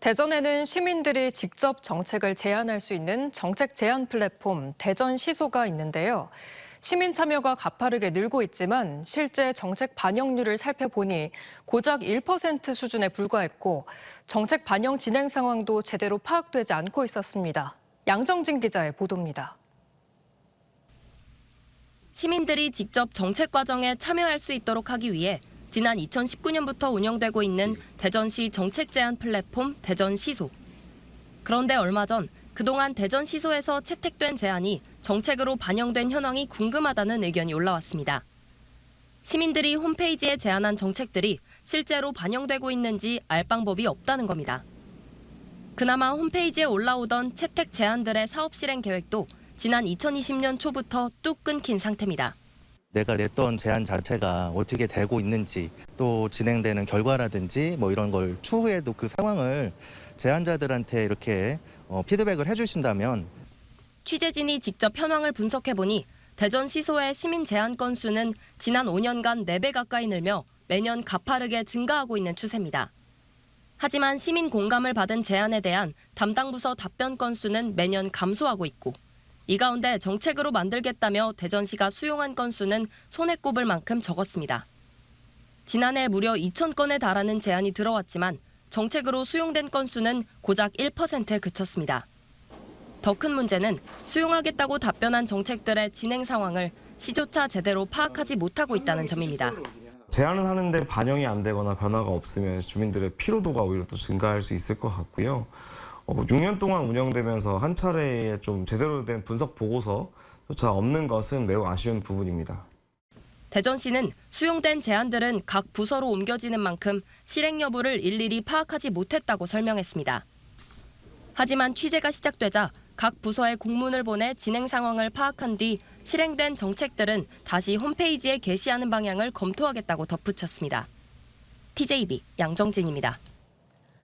대전에는 시민들이 직접 정책을 제안할 수 있는 정책 제안 플랫폼 대전 시소가 있는데요. 시민 참여가 가파르게 늘고 있지만 실제 정책 반영률을 살펴보니 고작 1% 수준에 불과했고 정책 반영 진행 상황도 제대로 파악되지 않고 있었습니다. 양정진 기자의 보도입니다. 시민들이 직접 정책 과정에 참여할 수 있도록 하기 위해 지난 2019년부터 운영되고 있는 대전시 정책 제안 플랫폼 대전시소. 그런데 얼마 전 그동안 대전시소에서 채택된 제안이 정책으로 반영된 현황이 궁금하다는 의견이 올라왔습니다. 시민들이 홈페이지에 제안한 정책들이 실제로 반영되고 있는지 알 방법이 없다는 겁니다. 그나마 홈페이지에 올라오던 채택 제안들의 사업 실행 계획도 지난 2020년 초부터 뚝 끊긴 상태입니다. 내가 냈던 제안 자체가 어떻게 되고 있는지 또 진행되는 결과라든지 뭐 이런 걸 추후에도 그 상황을 제안자들한테 이렇게 피드백을 해주신다면 취재진이 직접 현황을 분석해보니 대전시소의 시민 제안 건수는 지난 5년간 4배 가까이 늘며 매년 가파르게 증가하고 있는 추세입니다. 하지만 시민 공감을 받은 제안에 대한 담당 부서 답변 건수는 매년 감소하고 있고 이 가운데 정책으로 만들겠다며 대전시가 수용한 건수는 손에 꼽을 만큼 적었습니다. 지난해 무려 2,000건에 달하는 제안이 들어왔지만 정책으로 수용된 건수는 고작 1%에 그쳤습니다. 더 큰 문제는 수용하겠다고 답변한 정책들의 진행 상황을 시조차 제대로 파악하지 못하고 있다는 점입니다. 제안을 하는데 반영이 안 되거나 변화가 없으면 주민들의 피로도가 오히려 또 증가할 수 있을 것 같고요. 6년 동안 운영되면서 한 차례에 좀 제대로 된 분석 보고서조차 없는 것은 매우 아쉬운 부분입니다. 대전시는 수용된 제안들은 각 부서로 옮겨지는 만큼 실행 여부를 일일이 파악하지 못했다고 설명했습니다. 하지만 취재가 시작되자 각 부서에 공문을 보내 진행 상황을 파악한 뒤 실행된 정책들은 다시 홈페이지에 게시하는 방향을 검토하겠다고 덧붙였습니다. TJB 양정진입니다.